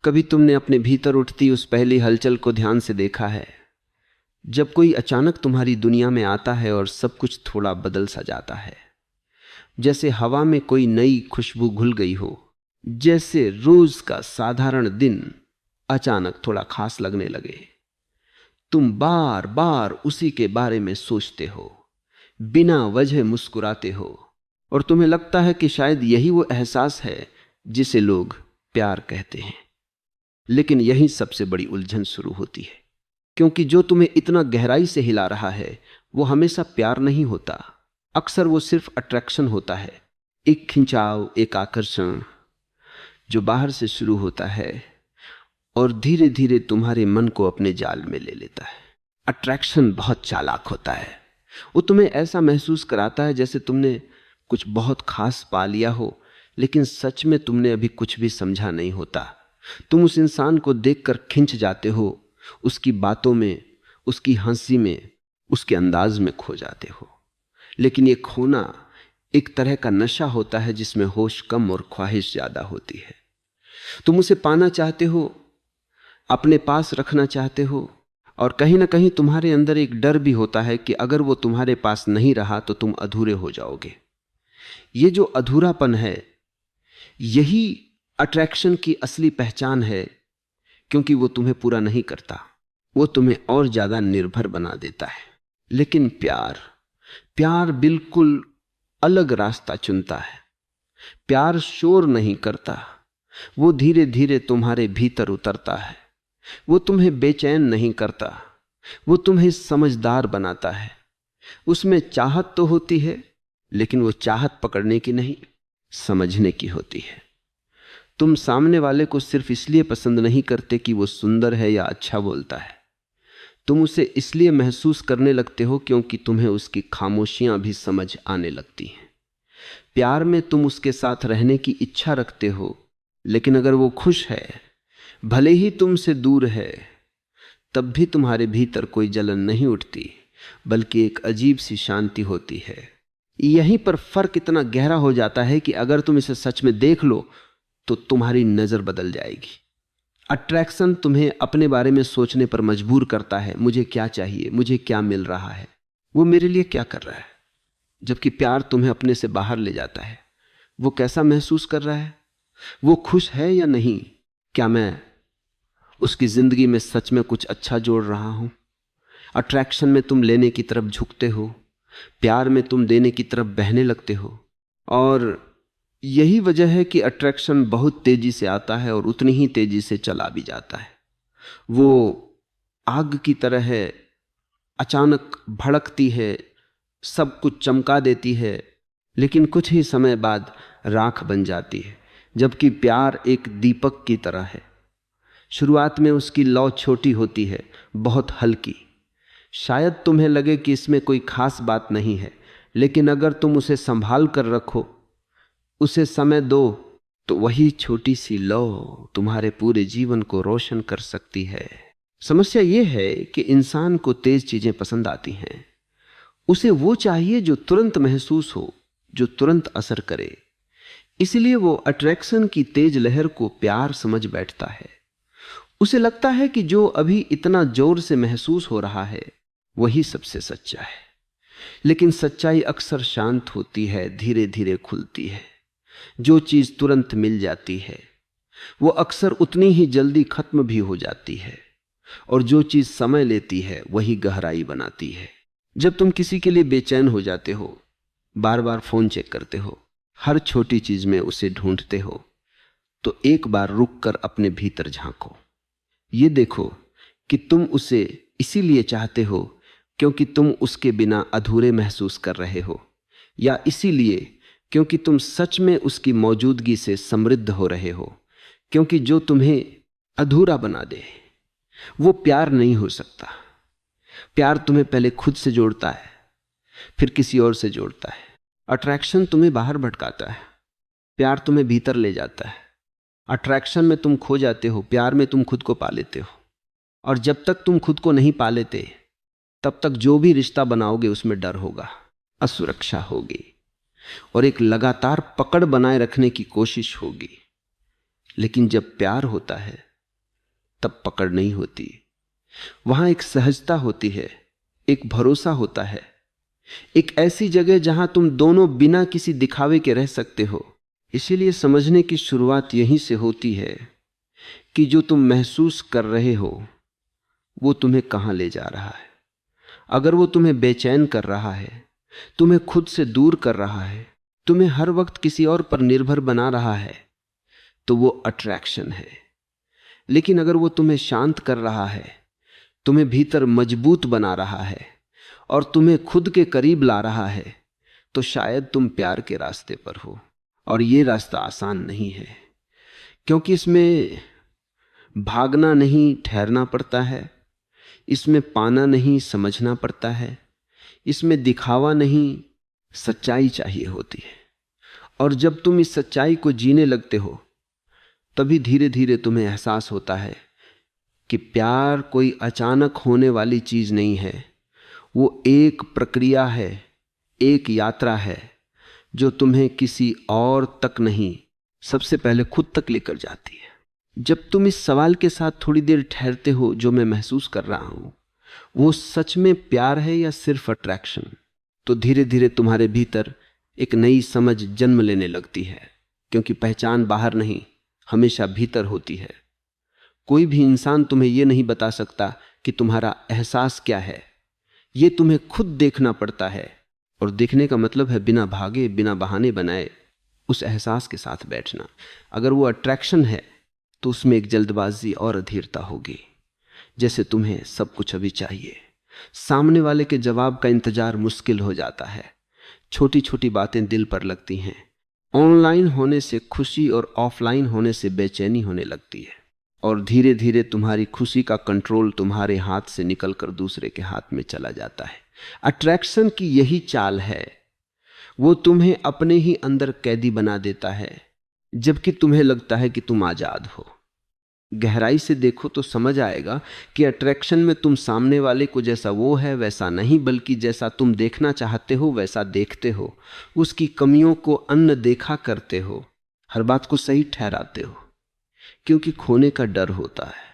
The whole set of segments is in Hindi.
कभी तुमने अपने भीतर उठती उस पहली हलचल को ध्यान से देखा है, जब कोई अचानक तुम्हारी दुनिया में आता है और सब कुछ थोड़ा बदल सा जाता है, जैसे हवा में कोई नई खुशबू घुल गई हो, जैसे रोज का साधारण दिन अचानक थोड़ा खास लगने लगे। तुम बार बार उसी के बारे में सोचते हो, बिना वजह मुस्कुराते हो, और तुम्हें लगता है कि शायद यही वो एहसास है जिसे लोग प्यार कहते हैं। लेकिन यही सबसे बड़ी उलझन शुरू होती है, क्योंकि जो तुम्हें इतना गहराई से हिला रहा है वो हमेशा प्यार नहीं होता। अक्सर वो सिर्फ अट्रैक्शन होता है, एक खिंचाव, एक आकर्षण जो बाहर से शुरू होता है और धीरे धीरे तुम्हारे मन को अपने जाल में ले लेता है। अट्रैक्शन बहुत चालाक होता है। वो तुम्हें ऐसा महसूस कराता है जैसे तुमने कुछ बहुत खास पा लिया हो, लेकिन सच में तुमने अभी कुछ भी समझा नहीं होता। तुम उस इंसान को देखकर खिंच जाते हो, उसकी बातों में, उसकी हंसी में, उसके अंदाज में खो जाते हो। लेकिन ये खोना एक तरह का नशा होता है जिसमें होश कम और ख्वाहिश ज्यादा होती है। तुम उसे पाना चाहते हो, अपने पास रखना चाहते हो, और कहीं ना कहीं तुम्हारे अंदर एक डर भी होता है कि अगर वो तुम्हारे पास नहीं रहा तो तुम अधूरे हो जाओगे। ये जो अधूरापन है, यही अट्रैक्शन की असली पहचान है, क्योंकि वो तुम्हें पूरा नहीं करता, वो तुम्हें और ज्यादा निर्भर बना देता है। लेकिन प्यार बिल्कुल अलग रास्ता चुनता है। प्यार शोर नहीं करता, वो धीरे धीरे तुम्हारे भीतर उतरता है। वो तुम्हें बेचैन नहीं करता, वो तुम्हें समझदार बनाता है। उसमें चाहत तो होती है, लेकिन वो चाहत पकड़ने की नहीं, समझने की होती है। तुम सामने वाले को सिर्फ इसलिए पसंद नहीं करते कि वो सुंदर है या अच्छा बोलता है। तुम उसे इसलिए महसूस करने लगते हो क्योंकि तुम्हें उसकी खामोशियां भी समझ आने लगती हैं। प्यार में तुम उसके साथ रहने की इच्छा रखते हो, लेकिन अगर वो खुश है, भले ही तुमसे दूर है, तब भी तुम्हारे भीतर कोई जलन नहीं उठती, बल्कि एक अजीब सी शांति होती है। यहीं पर फर्क इतना गहरा हो जाता है कि अगर तुम इसे सच में देख लो तो तुम्हारी नजर बदल जाएगी। अट्रैक्शन तुम्हें अपने बारे में सोचने पर मजबूर करता है, मुझे क्या चाहिए, मुझे क्या मिल रहा है, वो मेरे लिए क्या कर रहा है। जबकि प्यार तुम्हें अपने से बाहर ले जाता है। वो कैसा महसूस कर रहा है, वो खुश है या नहीं, क्या मैं उसकी जिंदगी में सच में कुछ अच्छा जोड़ रहा हूं। अट्रैक्शन में तुम लेने की तरफ झुकते हो, प्यार में तुम देने की तरफ बहने लगते हो। और यही वजह है कि अट्रैक्शन बहुत तेजी से आता है और उतनी ही तेजी से चला भी जाता है। वो आग की तरह है, अचानक भड़कती है, सब कुछ चमका देती है, लेकिन कुछ ही समय बाद राख बन जाती है। जबकि प्यार एक दीपक की तरह है। शुरुआत में उसकी लौ छोटी होती है, बहुत हल्की। शायद तुम्हें लगे कि इसमें कोई खास बात नहीं है, लेकिन अगर तुम उसे संभाल कर रखो, उसे समय दो, तो वही छोटी सी लौ तुम्हारे पूरे जीवन को रोशन कर सकती है। समस्या यह है कि इंसान को तेज चीजें पसंद आती हैं। उसे वो चाहिए जो तुरंत महसूस हो, जो तुरंत असर करे। इसलिए वो अट्रैक्शन की तेज लहर को प्यार समझ बैठता है। उसे लगता है कि जो अभी इतना जोर से महसूस हो रहा है वही सबसे सच्चा है। लेकिन सच्चाई अक्सर शांत होती है, धीरे धीरे खुलती है। जो चीज तुरंत मिल जाती है वो अक्सर उतनी ही जल्दी खत्म भी हो जाती है, और जो चीज समय लेती है वही गहराई बनाती है। जब तुम किसी के लिए बेचैन हो जाते हो, बार बार फोन चेक करते हो, हर छोटी चीज में उसे ढूंढते हो, तो एक बार रुक कर अपने भीतर झांको। ये देखो कि तुम उसे इसीलिए चाहते हो क्योंकि तुम उसके बिना अधूरे महसूस कर रहे हो, या इसीलिए क्योंकि तुम सच में उसकी मौजूदगी से समृद्ध हो रहे हो। क्योंकि जो तुम्हें अधूरा बना दे वो प्यार नहीं हो सकता। प्यार तुम्हें पहले खुद से जोड़ता है, फिर किसी और से जोड़ता है। अट्रैक्शन तुम्हें बाहर भटकाता है, प्यार तुम्हें भीतर ले जाता है। अट्रैक्शन में तुम खो जाते हो, प्यार में तुम खुद को पा लेते हो। और जब तक तुम खुद को नहीं पा लेते, तब तक जो भी रिश्ता बनाओगे उसमें डर होगा, असुरक्षा होगी, और एक लगातार पकड़ बनाए रखने की कोशिश होगी। लेकिन जब प्यार होता है तब पकड़ नहीं होती। वहां एक सहजता होती है, एक भरोसा होता है, एक ऐसी जगह जहां तुम दोनों बिना किसी दिखावे के रह सकते हो। इसीलिए समझने की शुरुआत यहीं से होती है कि जो तुम महसूस कर रहे हो वो तुम्हें कहां ले जा रहा है। अगर वो तुम्हें बेचैन कर रहा है, तुम्हें खुद से दूर कर रहा है, तुम्हें हर वक्त किसी और पर निर्भर बना रहा है, तो वो अट्रैक्शन है। लेकिन अगर वो तुम्हें शांत कर रहा है, तुम्हें भीतर मजबूत बना रहा है और तुम्हें खुद के करीब ला रहा है, तो शायद तुम प्यार के रास्ते पर हो। और ये रास्ता आसान नहीं है, क्योंकि इसमें भागना नहीं, ठहरना पड़ता है। इसमें पाना नहीं, समझना पड़ता है। इसमें दिखावा नहीं, सच्चाई चाहिए होती है। और जब तुम इस सच्चाई को जीने लगते हो, तभी धीरे धीरे तुम्हें एहसास होता है कि प्यार कोई अचानक होने वाली चीज नहीं है। वो एक प्रक्रिया है, एक यात्रा है जो तुम्हें किसी और तक नहीं, सबसे पहले खुद तक लेकर जाती है। जब तुम इस सवाल के साथ थोड़ी देर ठहरते हो, जो मैं महसूस कर रहा हूं वो सच में प्यार है या सिर्फ अट्रैक्शन, तो धीरे धीरे तुम्हारे भीतर एक नई समझ जन्म लेने लगती है। क्योंकि पहचान बाहर नहीं, हमेशा भीतर होती है। कोई भी इंसान तुम्हें यह नहीं बता सकता कि तुम्हारा एहसास क्या है। यह तुम्हें खुद देखना पड़ता है। और देखने का मतलब है बिना भागे, बिना बहाने बनाए उस एहसास के साथ बैठना। अगर वो अट्रैक्शन है तो उसमें एक जल्दबाजी और अधीरता होगी, जैसे तुम्हें सब कुछ अभी चाहिए। सामने वाले के जवाब का इंतजार मुश्किल हो जाता है। छोटी छोटी बातें दिल पर लगती हैं। ऑनलाइन होने से खुशी और ऑफलाइन होने से बेचैनी होने लगती है। और धीरे धीरे तुम्हारी खुशी का कंट्रोल तुम्हारे हाथ से निकलकर दूसरे के हाथ में चला जाता है। अट्रैक्शन की यही चाल है, वो तुम्हें अपने ही अंदर कैदी बना देता है, जबकि तुम्हें लगता है कि तुम आजाद हो। गहराई से देखो तो समझ आएगा कि अट्रैक्शन में तुम सामने वाले को जैसा वो है वैसा नहीं, बल्कि जैसा तुम देखना चाहते हो वैसा देखते हो। उसकी कमियों को अनदेखा करते हो, हर बात को सही ठहराते हो, क्योंकि खोने का डर होता है।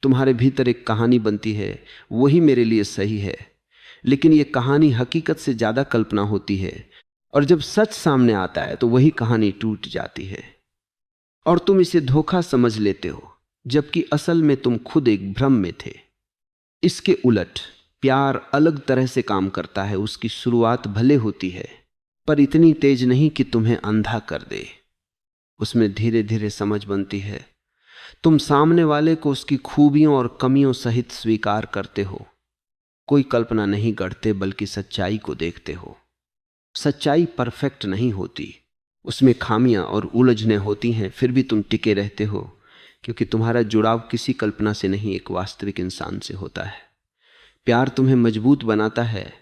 तुम्हारे भीतर एक कहानी बनती है, वही मेरे लिए सही है। लेकिन यह कहानी हकीकत से ज्यादा कल्पना होती है, और जब सच सामने आता है तो वही कहानी टूट जाती है और तुम इसे धोखा समझ लेते हो, जबकि असल में तुम खुद एक भ्रम में थे। इसके उलट प्यार अलग तरह से काम करता है। उसकी शुरुआत भले होती है, पर इतनी तेज नहीं कि तुम्हें अंधा कर दे। उसमें धीरे धीरे समझ बनती है। तुम सामने वाले को उसकी खूबियों और कमियों सहित स्वीकार करते हो। कोई कल्पना नहीं गढ़ते, बल्कि सच्चाई को देखते हो। सच्चाई परफेक्ट नहीं होती, उसमें खामियां और उलझने होती हैं, फिर भी तुम टिके रहते हो, क्योंकि तुम्हारा जुड़ाव किसी कल्पना से नहीं, एक वास्तविक इंसान से होता है। प्यार तुम्हें मजबूत बनाता है,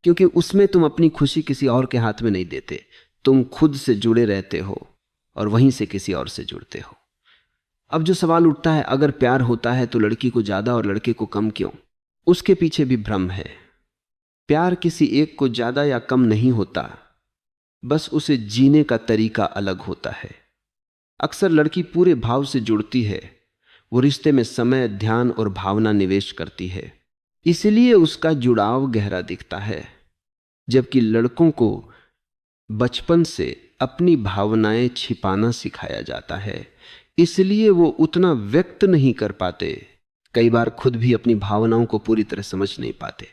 क्योंकि उसमें तुम अपनी खुशी किसी और के हाथ में नहीं देते। तुम खुद से जुड़े रहते हो और वहीं से किसी और से जुड़ते हो। अब जो सवाल उठता है, अगर प्यार होता है तो लड़की को ज्यादा और लड़के को कम क्यों? उसके पीछे भी भ्रम है। प्यार किसी एक को ज्यादा या कम नहीं होता, बस उसे जीने का तरीका अलग होता है। अक्सर लड़की पूरे भाव से जुड़ती है, वो रिश्ते में समय, ध्यान और भावना निवेश करती है, इसलिए उसका जुड़ाव गहरा दिखता है। जबकि लड़कों को बचपन से अपनी भावनाएं छिपाना सिखाया जाता है, इसलिए वो उतना व्यक्त नहीं कर पाते। कई बार खुद भी अपनी भावनाओं को पूरी तरह समझ नहीं पाते।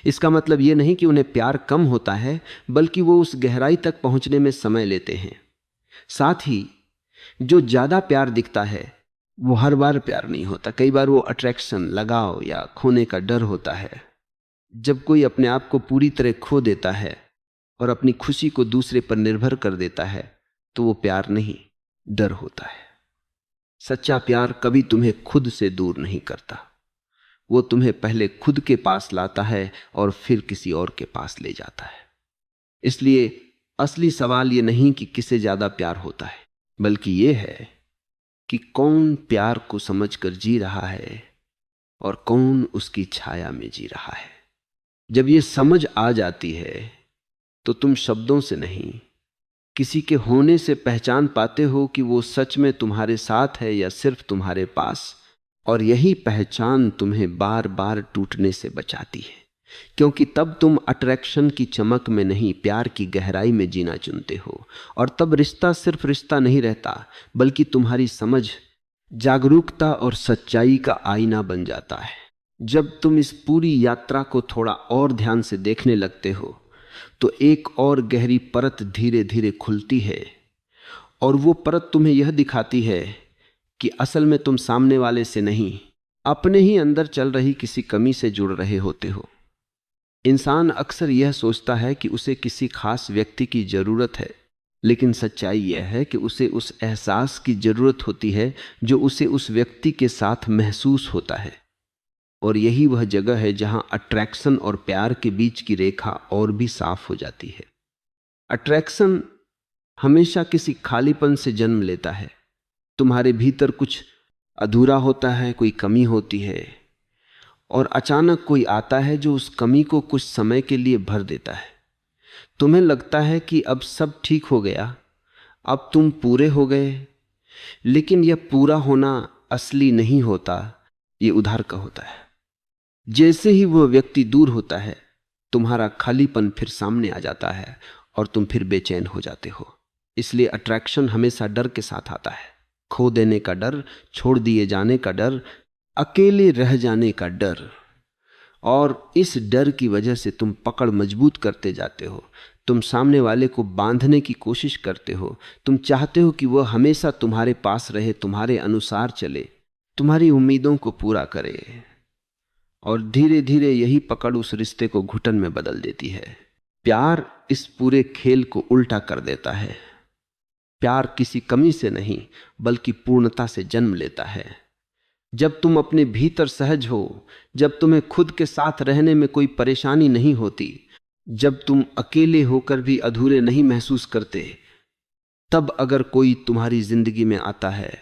इसका मतलब यह नहीं कि उन्हें प्यार कम होता है, बल्कि वो उस गहराई तक पहुंचने में समय लेते हैं। साथ ही जो ज्यादा प्यार दिखता है वो हर बार प्यार नहीं होता। कई बार वो अट्रैक्शन, लगाव या खोने का डर होता है। जब कोई अपने आप को पूरी तरह खो देता है और अपनी खुशी को दूसरे पर निर्भर कर देता है, तो वो प्यार नहीं, डर होता है। सच्चा प्यार कभी तुम्हें खुद से दूर नहीं करता, वो तुम्हें पहले खुद के पास लाता है और फिर किसी और के पास ले जाता है। इसलिए असली सवाल ये नहीं कि किसे ज्यादा प्यार होता है, बल्कि ये है कि कौन प्यार को समझकर जी रहा है और कौन उसकी छाया में जी रहा है। जब ये समझ आ जाती है तो तुम शब्दों से नहीं, किसी के होने से पहचान पाते हो कि वो सच में तुम्हारे साथ है या सिर्फ तुम्हारे पास। और यही पहचान तुम्हें बार बार टूटने से बचाती है, क्योंकि तब तुम अट्रैक्शन की चमक में नहीं, प्यार की गहराई में जीना चुनते हो। और तब रिश्ता सिर्फ रिश्ता नहीं रहता, बल्कि तुम्हारी समझ, जागरूकता और सच्चाई का आईना बन जाता है। जब तुम इस पूरी यात्रा को थोड़ा और ध्यान से देखने लगते हो तो एक और गहरी परत धीरे धीरे खुलती है, और वो परत तुम्हें यह दिखाती है कि असल में तुम सामने वाले से नहीं, अपने ही अंदर चल रही किसी कमी से जुड़ रहे होते हो। इंसान अक्सर यह सोचता है कि उसे किसी खास व्यक्ति की जरूरत है, लेकिन सच्चाई यह है कि उसे उस एहसास की जरूरत होती है जो उसे उस व्यक्ति के साथ महसूस होता है। और यही वह जगह है जहां अट्रैक्शन और प्यार के बीच की रेखा और भी साफ हो जाती है। अट्रैक्शन हमेशा किसी खालीपन से जन्म लेता है। तुम्हारे भीतर कुछ अधूरा होता है, कोई कमी होती है, और अचानक कोई आता है जो उस कमी को कुछ समय के लिए भर देता है। तुम्हें लगता है कि अब सब ठीक हो गया, अब तुम पूरे हो गए, लेकिन यह पूरा होना असली नहीं होता, यह उधार का होता है। जैसे ही वह व्यक्ति दूर होता है, तुम्हारा खालीपन फिर सामने आ जाता है और तुम फिर बेचैन हो जाते हो। इसलिए अट्रैक्शन हमेशा डर के साथ आता है, खो देने का डर, छोड़ दिए जाने का डर, अकेले रह जाने का डर। और इस डर की वजह से तुम पकड़ मजबूत करते जाते हो, तुम सामने वाले को बांधने की कोशिश करते हो, तुम चाहते हो कि वह हमेशा तुम्हारे पास रहे, तुम्हारे अनुसार चले, तुम्हारी उम्मीदों को पूरा करे। और धीरे धीरे यही पकड़ उस रिश्ते को घुटन में बदल देती है। प्यार इस पूरे खेल को उल्टा कर देता है। प्यार किसी कमी से नहीं, बल्कि पूर्णता से जन्म लेता है। जब तुम अपने भीतर सहज हो, जब तुम्हें खुद के साथ रहने में कोई परेशानी नहीं होती, जब तुम अकेले होकर भी अधूरे नहीं महसूस करते, तब अगर कोई तुम्हारी जिंदगी में आता है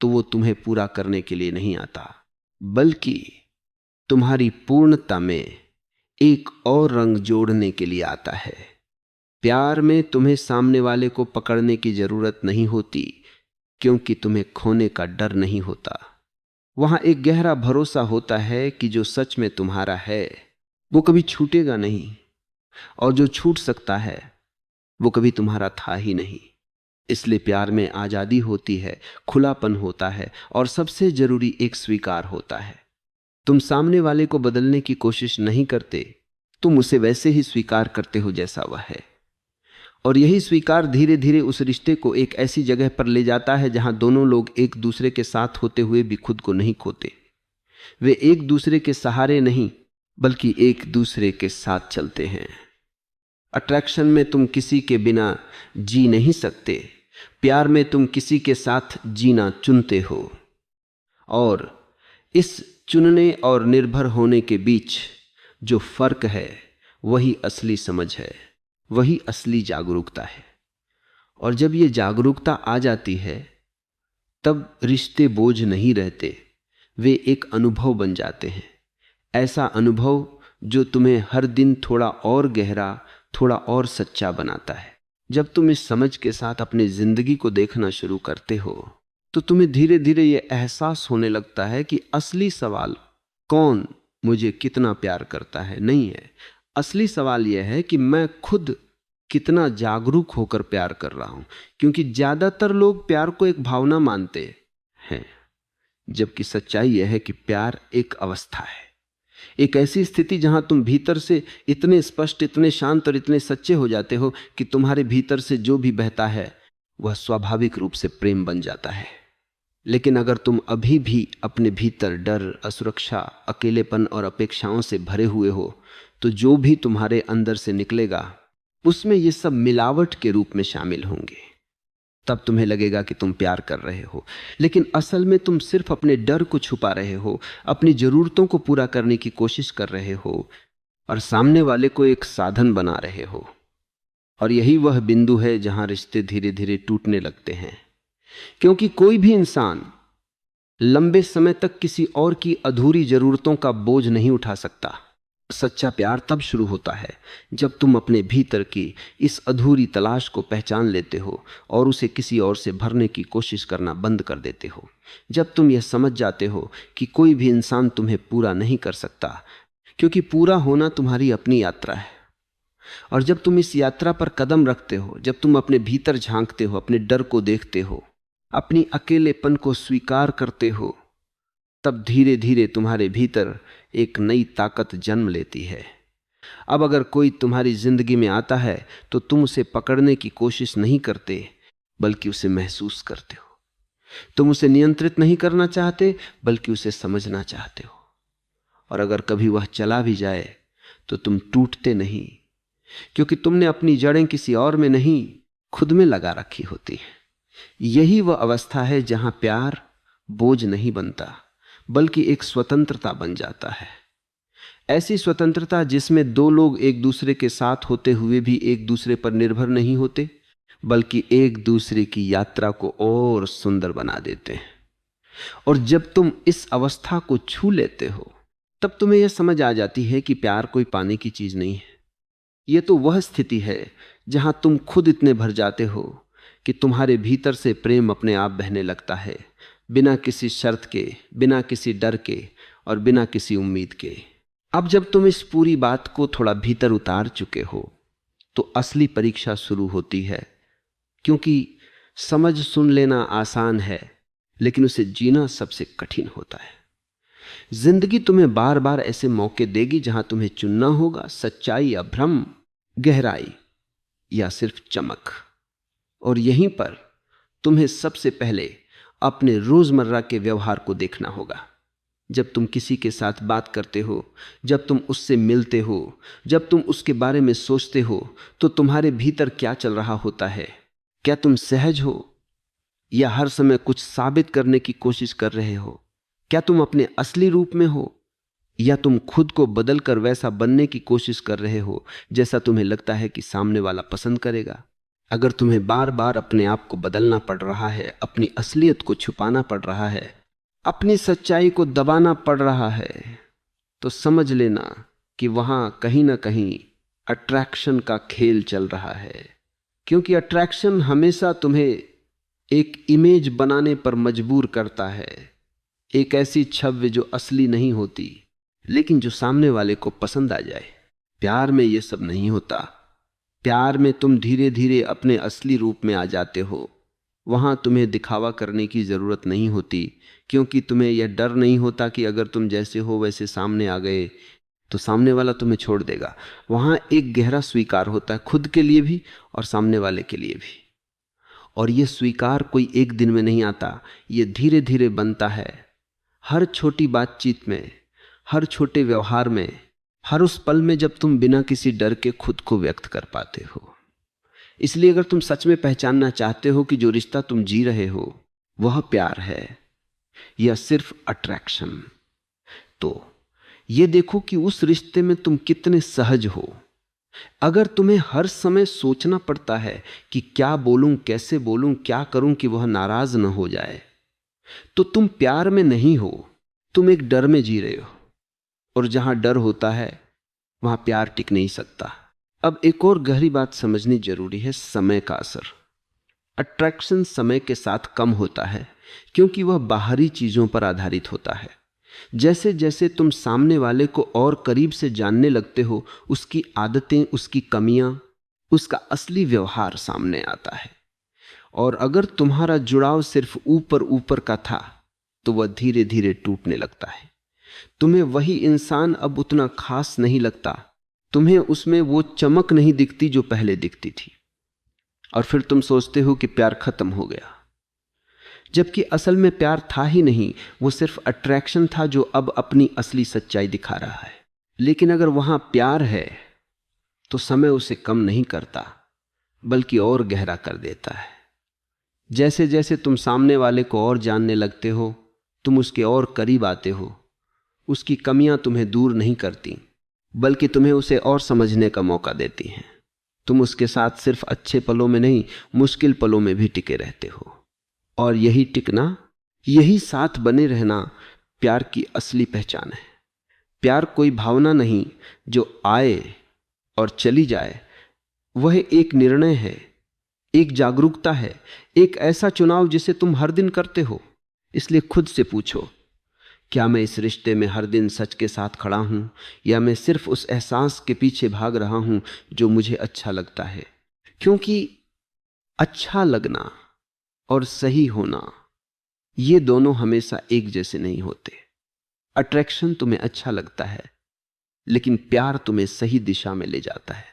तो वो तुम्हें पूरा करने के लिए नहीं आता, बल्कि तुम्हारी पूर्णता में एक और रंग जोड़ने के लिए आता है। प्यार में तुम्हें सामने वाले को पकड़ने की जरूरत नहीं होती, क्योंकि तुम्हें खोने का डर नहीं होता। वहां एक गहरा भरोसा होता है कि जो सच में तुम्हारा है वो कभी छूटेगा नहीं, और जो छूट सकता है वो कभी तुम्हारा था ही नहीं। इसलिए प्यार में आजादी होती है, खुलापन होता है, और सबसे जरूरी एक स्वीकार होता है। तुम सामने वाले को बदलने की कोशिश नहीं करते, तुम उसे वैसे ही स्वीकार करते हो जैसा वह है। और यही स्वीकार धीरे धीरे उस रिश्ते को एक ऐसी जगह पर ले जाता है जहां दोनों लोग एक दूसरे के साथ होते हुए भी खुद को नहीं खोते। वे एक दूसरे के सहारे नहीं, बल्कि एक दूसरे के साथ चलते हैं। अट्रैक्शन में तुम किसी के बिना जी नहीं सकते, प्यार में तुम किसी के साथ जीना चुनते हो। और इस चुनने और निर्भर होने के बीच जो फर्क है, वही असली समझ है, वही असली जागरूकता है। और जब ये जागरूकता आ जाती है, तब रिश्ते बोझ नहीं रहते, वे एक अनुभव बन जाते हैं। ऐसा अनुभव जो तुम्हें हर दिन थोड़ा और गहरा, थोड़ा और सच्चा बनाता है। जब तुम इस समझ के साथ अपनी जिंदगी को देखना शुरू करते हो, तो तुम्हें धीरे धीरे यह एहसास होने लगता है कि असली सवाल कौन मुझे कितना प्यार करता है नहीं है। असली सवाल यह है कि मैं खुद कितना जागरूक होकर प्यार कर रहा हूं। क्योंकि ज्यादातर लोग प्यार को एक भावना मानते हैं, जबकि सच्चाई यह है कि प्यार एक अवस्था है, एक ऐसी स्थिति जहां तुम भीतर से इतने स्पष्ट, इतने शांत और इतने सच्चे हो जाते हो कि तुम्हारे भीतर से जो भी बहता है वह स्वाभाविक रूप से प्रेम बन जाता है। लेकिन अगर तुम अभी भी अपने भीतर डर, असुरक्षा, अकेलेपन और अपेक्षाओं से भरे हुए हो, तो जो भी तुम्हारे अंदर से निकलेगा उसमें ये सब मिलावट के रूप में शामिल होंगे। तब तुम्हें लगेगा कि तुम प्यार कर रहे हो, लेकिन असल में तुम सिर्फ अपने डर को छुपा रहे हो, अपनी जरूरतों को पूरा करने की कोशिश कर रहे हो, और सामने वाले को एक साधन बना रहे हो। और यही वह बिंदु है जहां रिश्ते धीरे धीरे टूटने लगते हैं। क्योंकि कोई भी इंसान लंबे समय तक किसी और की अधूरी जरूरतों का बोझ नहीं उठा सकता। सच्चा प्यार तब शुरू होता है जब तुम अपने भीतर की इस अधूरी तलाश को पहचान लेते हो और उसे किसी और से भरने की कोशिश करना बंद कर देते हो। जब तुम यह समझ जाते हो कि कोई भी इंसान तुम्हें पूरा नहीं कर सकता, क्योंकि पूरा होना तुम्हारी अपनी यात्रा है। और जब तुम इस यात्रा पर कदम रखते हो, जब तुम अपने भीतर झांकते हो, अपने डर को देखते हो, अपनी अकेलेपन को स्वीकार करते हो, तब धीरे धीरे तुम्हारे भीतर एक नई ताकत जन्म लेती है। अब अगर कोई तुम्हारी जिंदगी में आता है तो तुम उसे पकड़ने की कोशिश नहीं करते, बल्कि उसे महसूस करते हो। तुम उसे नियंत्रित नहीं करना चाहते, बल्कि उसे समझना चाहते हो। और अगर कभी वह चला भी जाए तो तुम टूटते नहीं, क्योंकि तुमने अपनी जड़ें किसी और में नहीं, खुद में लगा रखी होती है। यही वह अवस्था है जहां प्यार बोझ नहीं बनता, बल्कि एक स्वतंत्रता बन जाता है। ऐसी स्वतंत्रता जिसमें दो लोग एक दूसरे के साथ होते हुए भी एक दूसरे पर निर्भर नहीं होते, बल्कि एक दूसरे की यात्रा को और सुंदर बना देते हैं। और जब तुम इस अवस्था को छू लेते हो, तब तुम्हें यह समझ आ जाती है कि प्यार कोई पाने की चीज नहीं है। यह तो वह स्थिति है जहां तुम खुद इतने भर जाते हो कि तुम्हारे भीतर से प्रेम अपने आप बहने लगता है, बिना किसी शर्त के, बिना किसी डर के और बिना किसी उम्मीद के। अब जब तुम इस पूरी बात को थोड़ा भीतर उतार चुके हो तो असली परीक्षा शुरू होती है, क्योंकि समझ सुन लेना आसान है, लेकिन उसे जीना सबसे कठिन होता है। जिंदगी तुम्हें बार बार ऐसे मौके देगी जहां तुम्हें चुनना होगा, सच्चाई या भ्रम, गहराई या सिर्फ चमक। और यहीं पर तुम्हें सबसे पहले अपने रोजमर्रा के व्यवहार को देखना होगा। जब तुम किसी के साथ बात करते हो, जब तुम उससे मिलते हो, जब तुम उसके बारे में सोचते हो, तो तुम्हारे भीतर क्या चल रहा होता है? क्या तुम सहज हो या हर समय कुछ साबित करने की कोशिश कर रहे हो? क्या तुम अपने असली रूप में हो या तुम खुद को बदलकर वैसा बनने की कोशिश कर रहे हो जैसा तुम्हें लगता है कि सामने वाला पसंद करेगा? अगर तुम्हें बार बार अपने आप को बदलना पड़ रहा है, अपनी असलियत को छुपाना पड़ रहा है, अपनी सच्चाई को दबाना पड़ रहा है, तो समझ लेना कि वहां कहीं ना कहीं अट्रैक्शन का खेल चल रहा है। क्योंकि अट्रैक्शन हमेशा तुम्हें एक इमेज बनाने पर मजबूर करता है, एक ऐसी छवि जो असली नहीं होती, लेकिन जो सामने वाले को पसंद आ जाए। प्यार में यह सब नहीं होता। प्यार में तुम धीरे धीरे अपने असली रूप में आ जाते हो। वहां तुम्हें दिखावा करने की जरूरत नहीं होती, क्योंकि तुम्हें यह डर नहीं होता कि अगर तुम जैसे हो वैसे सामने आ गए तो सामने वाला तुम्हें छोड़ देगा। वहां एक गहरा स्वीकार होता है, खुद के लिए भी और सामने वाले के लिए भी। और यह स्वीकार कोई एक दिन में नहीं आता, यह धीरे धीरे बनता है। हर छोटी बातचीत में, हर छोटे व्यवहार में, हर उस पल में जब तुम बिना किसी डर के खुद को व्यक्त कर पाते हो। इसलिए अगर तुम सच में पहचानना चाहते हो कि जो रिश्ता तुम जी रहे हो वह प्यार है या सिर्फ अट्रैक्शन, तो ये देखो कि उस रिश्ते में तुम कितने सहज हो। अगर तुम्हें हर समय सोचना पड़ता है कि क्या बोलूं, कैसे बोलूं, क्या करूं कि वह नाराज न हो जाए, तो तुम प्यार में नहीं हो, तुम एक डर में जी रहे हो। और जहां डर होता है वहां प्यार टिक नहीं सकता। अब एक और गहरी बात समझनी जरूरी है, समय का असर। अट्रैक्शन समय के साथ कम होता है क्योंकि वह बाहरी चीजों पर आधारित होता है। जैसे जैसे तुम सामने वाले को और करीब से जानने लगते हो, उसकी आदतें, उसकी कमियां, उसका असली व्यवहार सामने आता है। और अगर तुम्हारा जुड़ाव सिर्फ ऊपर ऊपर का था तो वह धीरे धीरे टूटने लगता है। तुम्हें वही इंसान अब उतना खास नहीं लगता, तुम्हें उसमें वो चमक नहीं दिखती जो पहले दिखती थी। और फिर तुम सोचते हो कि प्यार खत्म हो गया, जबकि असल में प्यार था ही नहीं, वो सिर्फ अट्रैक्शन था जो अब अपनी असली सच्चाई दिखा रहा है। लेकिन अगर वहां प्यार है तो समय उसे कम नहीं करता, बल्कि और गहरा कर देता है। जैसे जैसे तुम सामने वाले को और जानने लगते हो, तुम उसके और करीब आते हो। उसकी कमियां तुम्हें दूर नहीं करती, बल्कि तुम्हें उसे और समझने का मौका देती हैं। तुम उसके साथ सिर्फ अच्छे पलों में नहीं, मुश्किल पलों में भी टिके रहते हो। और यही टिकना, यही साथ बने रहना प्यार की असली पहचान है। प्यार कोई भावना नहीं जो आए और चली जाए, वह एक निर्णय है, एक जागरूकता है, एक ऐसा चुनाव जिसे तुम हर दिन करते हो। इसलिए खुद से पूछो, क्या मैं इस रिश्ते में हर दिन सच के साथ खड़ा हूं, या मैं सिर्फ उस एहसास के पीछे भाग रहा हूं जो मुझे अच्छा लगता है? क्योंकि अच्छा लगना और सही होना, ये दोनों हमेशा एक जैसे नहीं होते। अट्रैक्शन तुम्हें अच्छा लगता है, लेकिन प्यार तुम्हें सही दिशा में ले जाता है।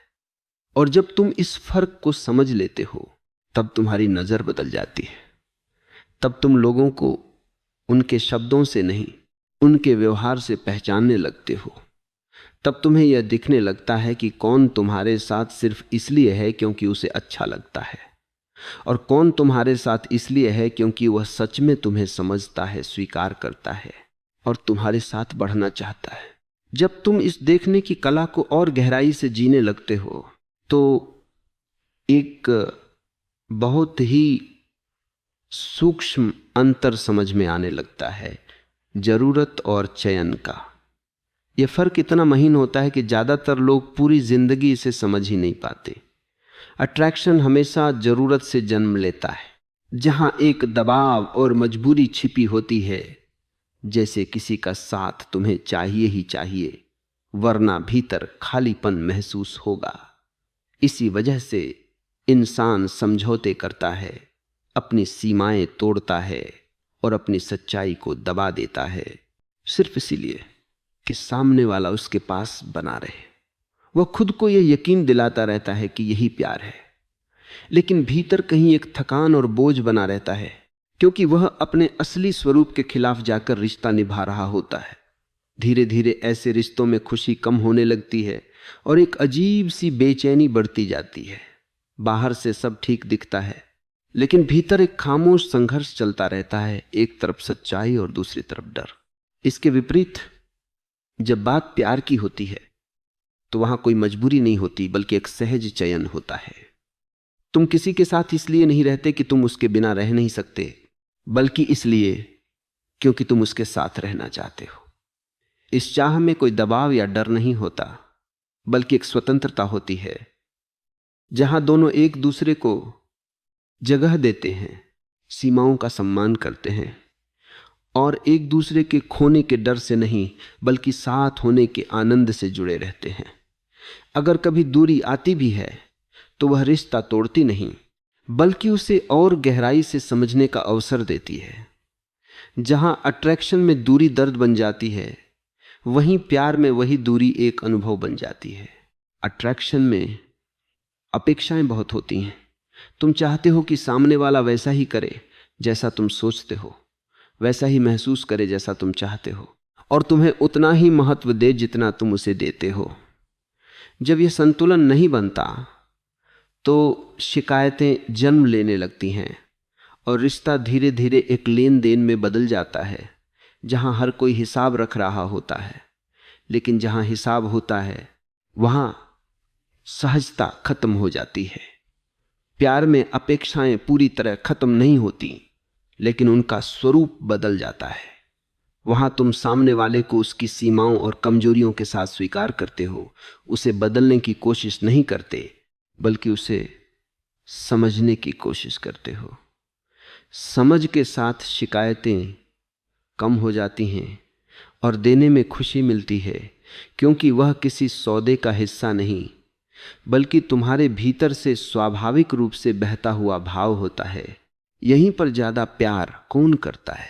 और जब तुम इस फर्क को समझ लेते हो, तब तुम्हारी नजर बदल जाती है। तब तुम लोगों को उनके शब्दों से नहीं, उनके व्यवहार से पहचानने लगते हो। तब तुम्हें यह दिखने लगता है कि कौन तुम्हारे साथ सिर्फ इसलिए है क्योंकि उसे अच्छा लगता है, और कौन तुम्हारे साथ इसलिए है क्योंकि वह सच में तुम्हें समझता है, स्वीकार करता है और तुम्हारे साथ बढ़ना चाहता है। जब तुम इस देखने की कला को और गहराई से जीने लगते हो, तो एक बहुत ही सूक्ष्म अंतर समझ में आने लगता है, जरूरत और चयन का। यह फर्क इतना महीन होता है कि ज्यादातर लोग पूरी जिंदगी इसे समझ ही नहीं पाते। अट्रैक्शन हमेशा जरूरत से जन्म लेता है, जहां एक दबाव और मजबूरी छिपी होती है, जैसे किसी का साथ तुम्हें चाहिए ही चाहिए, वरना भीतर खालीपन महसूस होगा। इसी वजह से इंसान समझौते करता है, अपनी सीमाएं तोड़ता है और अपनी सच्चाई को दबा देता है, सिर्फ इसीलिए कि सामने वाला उसके पास बना रहे। वह खुद को यह यकीन दिलाता रहता है कि यही प्यार है, लेकिन भीतर कहीं एक थकान और बोझ बना रहता है, क्योंकि वह अपने असली स्वरूप के खिलाफ जाकर रिश्ता निभा रहा होता है। धीरे धीरे ऐसे रिश्तों में खुशी कम होने लगती है और एक अजीब सी बेचैनी बढ़ती जाती है। बाहर से सब ठीक दिखता है, लेकिन भीतर एक खामोश संघर्ष चलता रहता है, एक तरफ सच्चाई और दूसरी तरफ डर। इसके विपरीत जब बात प्यार की होती है, तो वहां कोई मजबूरी नहीं होती, बल्कि एक सहज चयन होता है। तुम किसी के साथ इसलिए नहीं रहते कि तुम उसके बिना रह नहीं सकते, बल्कि इसलिए क्योंकि तुम उसके साथ रहना चाहते हो। इस चाह में कोई दबाव या डर नहीं होता, बल्कि एक स्वतंत्रता होती है, जहां दोनों एक दूसरे को जगह देते हैं, सीमाओं का सम्मान करते हैं और एक दूसरे के खोने के डर से नहीं, बल्कि साथ होने के आनंद से जुड़े रहते हैं। अगर कभी दूरी आती भी है, तो वह रिश्ता तोड़ती नहीं, बल्कि उसे और गहराई से समझने का अवसर देती है। जहां अट्रैक्शन में दूरी दर्द बन जाती है, वहीं प्यार में वही दूरी एक अनुभव बन जाती है। अट्रैक्शन में अपेक्षाएं बहुत होती हैं। तुम चाहते हो कि सामने वाला वैसा ही करे जैसा तुम सोचते हो, वैसा ही महसूस करे जैसा तुम चाहते हो, और तुम्हें उतना ही महत्व दे जितना तुम उसे देते हो। जब यह संतुलन नहीं बनता, तो शिकायतें जन्म लेने लगती हैं और रिश्ता धीरे धीरे एक लेन देन में बदल जाता है, जहां हर कोई हिसाब रख रहा होता है। लेकिन जहां हिसाब होता है, वहां सहजता खत्म हो जाती है। प्यार में अपेक्षाएं पूरी तरह खत्म नहीं होती, लेकिन उनका स्वरूप बदल जाता है। वहां तुम सामने वाले को उसकी सीमाओं और कमजोरियों के साथ स्वीकार करते हो, उसे बदलने की कोशिश नहीं करते, बल्कि उसे समझने की कोशिश करते हो। समझ के साथ शिकायतें कम हो जाती हैं और देने में खुशी मिलती है, क्योंकि वह किसी सौदे का हिस्सा नहीं, बल्कि तुम्हारे भीतर से स्वाभाविक रूप से बहता हुआ भाव होता है। यहीं पर ज्यादा प्यार कौन करता है?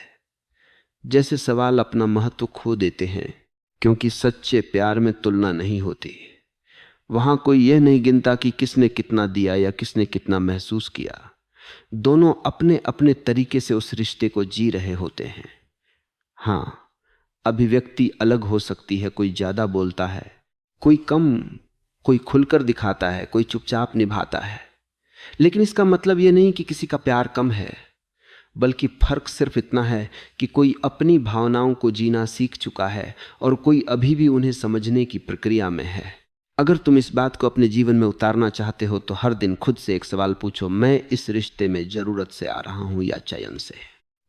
जैसे सवाल अपना महत्व खो देते हैं, क्योंकि सच्चे प्यार में तुलना नहीं होती। वहां कोई यह नहीं गिनता कि किसने कितना दिया या किसने कितना महसूस किया। दोनों अपने अपने तरीके से उस रिश्ते को जी रहे होते हैं। हां, अभिव्यक्ति अलग हो सकती है, कोई ज्यादा बोलता है, कोई कम, कोई खुलकर दिखाता है, कोई चुपचाप निभाता है। लेकिन इसका मतलब यह नहीं कि किसी का प्यार कम है, बल्कि फर्क सिर्फ इतना है कि कोई अपनी भावनाओं को जीना सीख चुका है और कोई अभी भी उन्हें समझने की प्रक्रिया में है। अगर तुम इस बात को अपने जीवन में उतारना चाहते हो, तो हर दिन खुद से एक सवाल पूछो, मैं इस रिश्ते में जरूरत से आ रहा हूं या चयन से?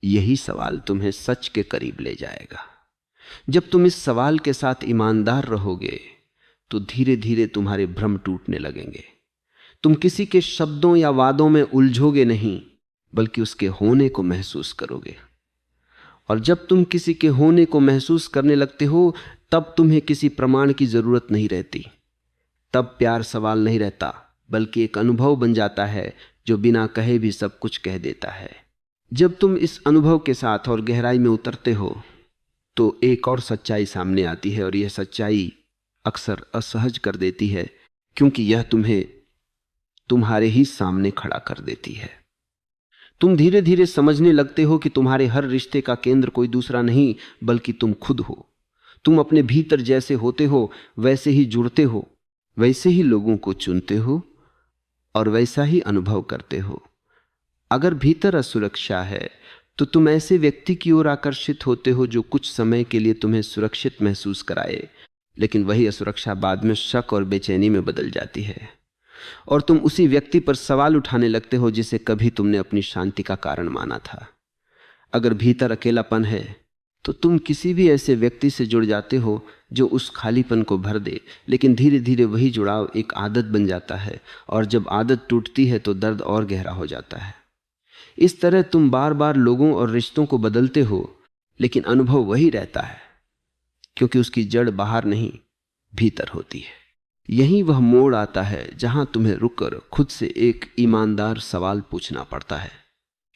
यही सवाल तुम्हें सच के करीब ले जाएगा। जब तुम इस सवाल के साथ ईमानदार रहोगे तो धीरे धीरे तुम्हारे भ्रम टूटने लगेंगे। तुम किसी के शब्दों या वादों में उलझोगे नहीं, बल्कि उसके होने को महसूस करोगे। और जब तुम किसी के होने को महसूस करने लगते हो, तब तुम्हें किसी प्रमाण की जरूरत नहीं रहती। तब प्यार सवाल नहीं रहता, बल्कि एक अनुभव बन जाता है जो बिना कहे भी सब कुछ कह देता है। जब तुम इस अनुभव के साथ और गहराई में उतरते हो तो एक और सच्चाई सामने आती है, और यह सच्चाई अक्सर असहज कर देती है, क्योंकि यह तुम्हें तुम्हारे ही सामने खड़ा कर देती है। तुम धीरे धीरे समझने लगते हो कि तुम्हारे हर रिश्ते का केंद्र कोई दूसरा नहीं, बल्कि तुम खुद हो। तुम अपने भीतर जैसे होते हो वैसे ही जुड़ते हो, वैसे ही लोगों को चुनते हो और वैसा ही अनुभव करते हो। अगर भीतर असुरक्षा है तो तुम ऐसे व्यक्ति की ओर आकर्षित होते हो जो कुछ समय के लिए तुम्हें सुरक्षित महसूस कराए, लेकिन वही असुरक्षा बाद में शक और बेचैनी में बदल जाती है, और तुम उसी व्यक्ति पर सवाल उठाने लगते हो जिसे कभी तुमने अपनी शांति का कारण माना था। अगर भीतर अकेलापन है तो तुम किसी भी ऐसे व्यक्ति से जुड़ जाते हो जो उस खालीपन को भर दे, लेकिन धीरे धीरे वही जुड़ाव एक आदत बन जाता है, और जब आदत टूटती है तो दर्द और गहरा हो जाता है। इस तरह तुम बार बार लोगों और रिश्तों को बदलते हो, लेकिन अनुभव वही रहता है, क्योंकि उसकी जड़ बाहर नहीं भीतर होती है। यही वह मोड़ आता है जहां तुम्हें रुककर खुद से एक ईमानदार सवाल पूछना पड़ता है।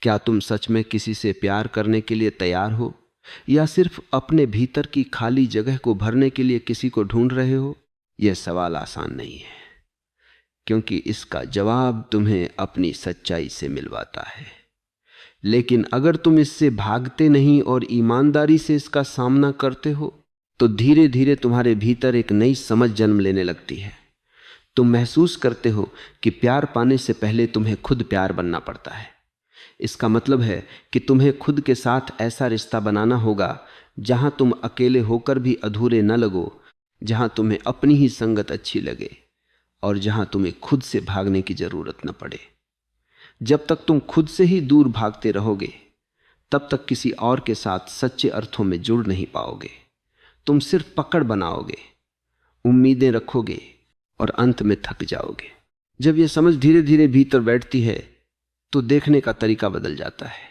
क्या तुम सच में किसी से प्यार करने के लिए तैयार हो, या सिर्फ अपने भीतर की खाली जगह को भरने के लिए किसी को ढूंढ रहे हो? यह सवाल आसान नहीं है, क्योंकि इसका जवाब तुम्हें अपनी सच्चाई से मिलवाता है। लेकिन अगर तुम इससे भागते नहीं और ईमानदारी से इसका सामना करते हो, तो धीरे धीरे तुम्हारे भीतर एक नई समझ जन्म लेने लगती है। तुम महसूस करते हो कि प्यार पाने से पहले तुम्हें खुद प्यार बनना पड़ता है। इसका मतलब है कि तुम्हें खुद के साथ ऐसा रिश्ता बनाना होगा जहां तुम अकेले होकर भी अधूरे न लगो, जहां तुम्हें अपनी ही संगत अच्छी लगे, और जहां तुम्हें खुद से भागने की जरूरत न पड़े। जब तक तुम खुद से ही दूर भागते रहोगे, तब तक किसी और के साथ सच्चे अर्थों में जुड़ नहीं पाओगे। तुम सिर्फ पकड़ बनाओगे, उम्मीदें रखोगे और अंत में थक जाओगे। जब यह समझ धीरे धीरे भीतर बैठती है तो देखने का तरीका बदल जाता है।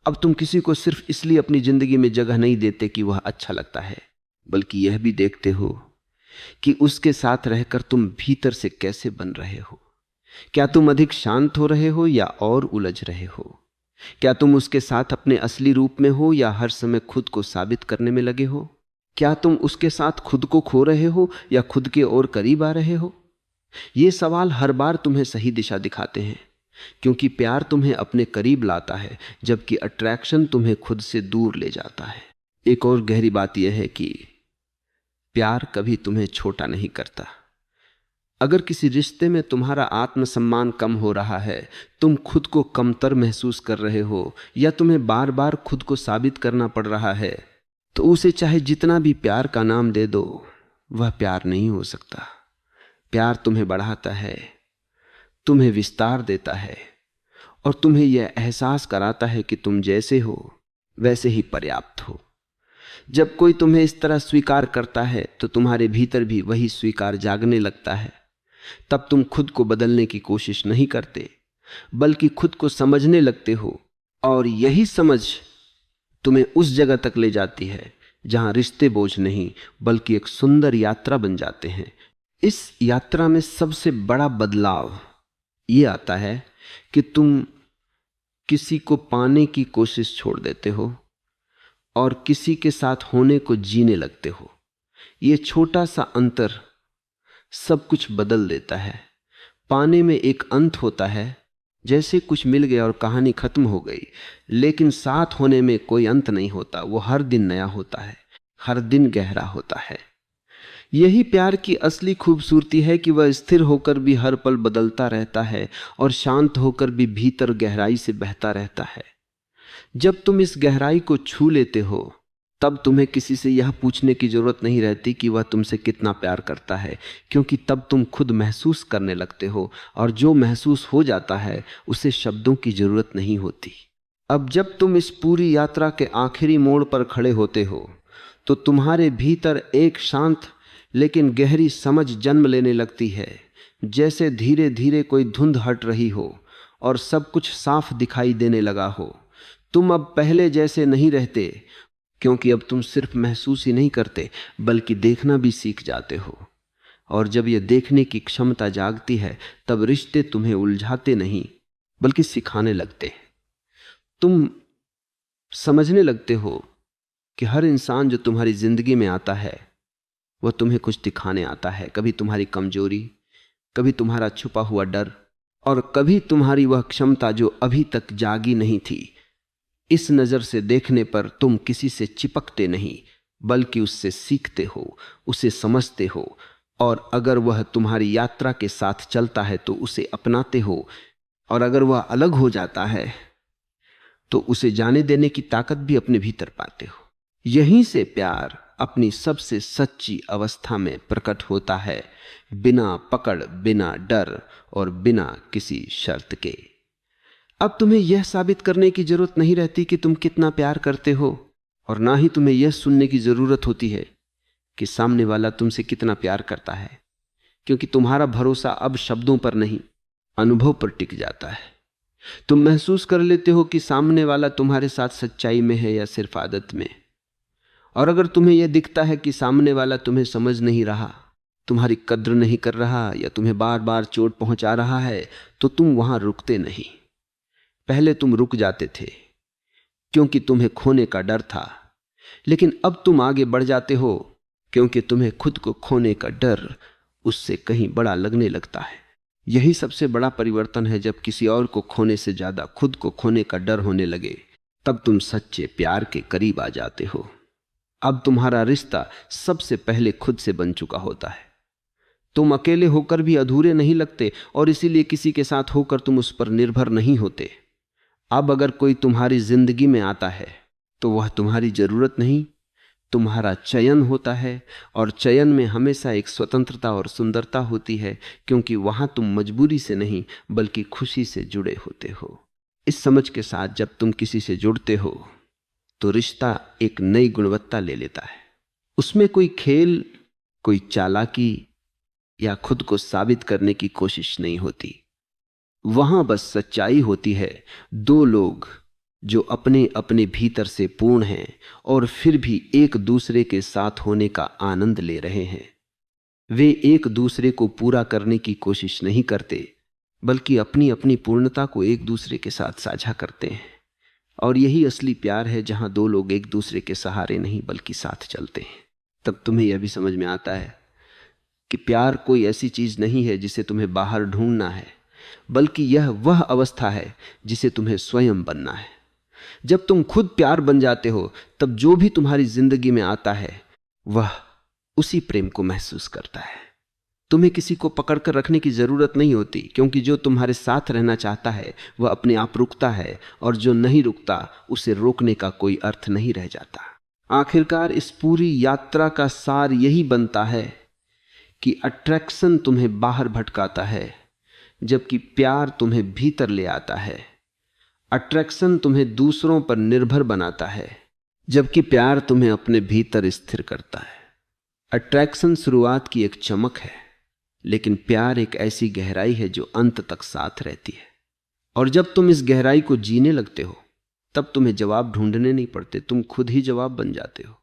अब तुम किसी को सिर्फ इसलिए अपनी जिंदगी में जगह नहीं देते कि वह अच्छा लगता है, बल्कि यह भी देखते हो कि उसके साथ रहकर तुम भीतर से कैसे बन रहे हो। क्या तुम अधिक शांत हो रहे हो या और उलझ रहे हो? क्या तुम उसके साथ अपने असली रूप में हो या हर समय खुद को साबित करने में लगे हो? क्या तुम उसके साथ खुद को खो रहे हो या खुद के और करीब आ रहे हो? ये सवाल हर बार तुम्हें सही दिशा दिखाते हैं, क्योंकि प्यार तुम्हें अपने करीब लाता है, जबकि अट्रैक्शन तुम्हें खुद से दूर ले जाता है। एक और गहरी बात यह है कि प्यार कभी तुम्हें छोटा नहीं करता। अगर किसी रिश्ते में तुम्हारा आत्मसम्मान कम हो रहा है, तुम खुद को कमतर महसूस कर रहे हो, या तुम्हें बार बार खुद को साबित करना पड़ रहा है, तो उसे चाहे जितना भी प्यार का नाम दे दो, वह प्यार नहीं हो सकता। प्यार तुम्हें बढ़ाता है, तुम्हें विस्तार देता है, और तुम्हें यह एहसास कराता है कि तुम जैसे हो वैसे ही पर्याप्त हो। जब कोई तुम्हें इस तरह स्वीकार करता है तो तुम्हारे भीतर भी वही स्वीकार जागने लगता है। तब तुम खुद को बदलने की कोशिश नहीं करते, बल्कि खुद को समझने लगते हो, और यही समझ तुम्हें उस जगह तक ले जाती है जहां रिश्ते बोझ नहीं बल्कि एक सुंदर यात्रा बन जाते हैं। इस यात्रा में सबसे बड़ा बदलाव ये आता है कि तुम किसी को पाने की कोशिश छोड़ देते हो और किसी के साथ होने को जीने लगते हो। ये छोटा सा अंतर सब कुछ बदल देता है। पाने में एक अंत होता है, जैसे कुछ मिल गया और कहानी खत्म हो गई, लेकिन साथ होने में कोई अंत नहीं होता। वो हर दिन नया होता है, हर दिन गहरा होता है। यही प्यार की असली खूबसूरती है कि वह स्थिर होकर भी हर पल बदलता रहता है और शांत होकर भी भीतर गहराई से बहता रहता है। जब तुम इस गहराई को छू लेते हो, तब तुम्हें किसी से यह पूछने की जरूरत नहीं रहती कि वह तुमसे कितना प्यार करता है, क्योंकि तब तुम खुद महसूस करने लगते हो, और जो महसूस हो जाता है उसे शब्दों की जरूरत नहीं होती। अब जब तुम इस पूरी यात्रा के आखिरी मोड़ पर खड़े होते हो, तो तुम्हारे भीतर एक शांत लेकिन गहरी समझ जन्म लेने लगती है, जैसे धीरे धीरे कोई धुंध हट रही हो और सब कुछ साफ दिखाई देने लगा हो। तुम अब पहले जैसे नहीं रहते, क्योंकि अब तुम सिर्फ महसूस ही नहीं करते बल्कि देखना भी सीख जाते हो। और जब यह देखने की क्षमता जागती है, तब रिश्ते तुम्हें उलझाते नहीं बल्कि सिखाने लगते। तुम समझने लगते हो कि हर इंसान जो तुम्हारी जिंदगी में आता है वह तुम्हें कुछ दिखाने आता है, कभी तुम्हारी कमजोरी, कभी तुम्हारा छुपा हुआ डर, और कभी तुम्हारी वह क्षमता जो अभी तक जागी नहीं थी। इस नजर से देखने पर तुम किसी से चिपकते नहीं बल्कि उससे सीखते हो, उसे समझते हो, और अगर वह तुम्हारी यात्रा के साथ चलता है तो उसे अपनाते हो, और अगर वह अलग हो जाता है तो उसे जाने देने की ताकत भी अपने भीतर पाते हो। यहीं से प्यार अपनी सबसे सच्ची अवस्था में प्रकट होता है, बिना पकड़, बिना डर और बिना किसी शर्त के। अब तुम्हें यह साबित करने की जरूरत नहीं रहती कि तुम कितना प्यार करते हो, और ना ही तुम्हें यह सुनने की जरूरत होती है कि सामने वाला तुमसे कितना प्यार करता है, क्योंकि तुम्हारा भरोसा अब शब्दों पर नहीं, अनुभव पर टिक जाता है। तुम महसूस कर लेते हो कि सामने वाला तुम्हारे साथ सच्चाई में है या सिर्फ आदत में। और अगर तुम्हें यह दिखता है कि सामने वाला तुम्हें समझ नहीं रहा, तुम्हारी कद्र नहीं कर रहा या तुम्हें बार बार चोट पहुंचा रहा है, तो तुम वहां रुकते नहीं। पहले तुम रुक जाते थे क्योंकि तुम्हें खोने का डर था, लेकिन अब तुम आगे बढ़ जाते हो क्योंकि तुम्हें खुद को खोने का डर उससे कहीं बड़ा लगने लगता है। यही सबसे बड़ा परिवर्तन है। जब किसी और को खोने से ज्यादा खुद को खोने का डर होने लगे, तब तुम सच्चे प्यार के करीब आ जाते हो। अब तुम्हारा रिश्ता सबसे पहले खुद से बन चुका होता है। तुम अकेले होकर भी अधूरे नहीं लगते, और इसीलिए किसी के साथ होकर तुम उस पर निर्भर नहीं होते। अब अगर कोई तुम्हारी जिंदगी में आता है तो वह तुम्हारी जरूरत नहीं, तुम्हारा चयन होता है, और चयन में हमेशा एक स्वतंत्रता और सुंदरता होती है, क्योंकि वहां तुम मजबूरी से नहीं बल्कि खुशी से जुड़े होते हो। इस समझ के साथ जब तुम किसी से जुड़ते हो तो रिश्ता एक नई गुणवत्ता ले लेता है। उसमें कोई खेल, कोई चालाकी या खुद को साबित करने की कोशिश नहीं होती। वहां बस सच्चाई होती है। दो लोग जो अपने अपने भीतर से पूर्ण हैं और फिर भी एक दूसरे के साथ होने का आनंद ले रहे हैं। वे एक दूसरे को पूरा करने की कोशिश नहीं करते बल्कि अपनी अपनी पूर्णता को एक दूसरे के साथ साझा करते हैं। और यही असली प्यार है, जहां दो लोग एक दूसरे के सहारे नहीं बल्कि साथ चलते हैं। तब तुम्हें यह भी समझ में आता है कि प्यार कोई ऐसी चीज नहीं है जिसे तुम्हें बाहर ढूंढना है, बल्कि यह वह अवस्था है जिसे तुम्हें स्वयं बनना है। जब तुम खुद प्यार बन जाते हो, तब जो भी तुम्हारी जिंदगी में आता है वह उसी प्रेम को महसूस करता है। तुम्हें किसी को पकड़ कर रखने की जरूरत नहीं होती, क्योंकि जो तुम्हारे साथ रहना चाहता है वह अपने आप रुकता है, और जो नहीं रुकता उसे रोकने का कोई अर्थ नहीं रह जाता। आखिरकार इस पूरी यात्रा का सार यही बनता है कि अट्रैक्शन तुम्हें बाहर भटकाता है, जबकि प्यार तुम्हें भीतर ले आता है। अट्रैक्शन तुम्हें दूसरों पर निर्भर बनाता है, जबकि प्यार तुम्हें अपने भीतर स्थिर करता है। अट्रैक्शन शुरुआत की एक चमक है, लेकिन प्यार एक ऐसी गहराई है जो अंत तक साथ रहती है। और जब तुम इस गहराई को जीने लगते हो, तब तुम्हें जवाब ढूंढने नहीं पड़ते, तुम खुद ही जवाब बन जाते हो।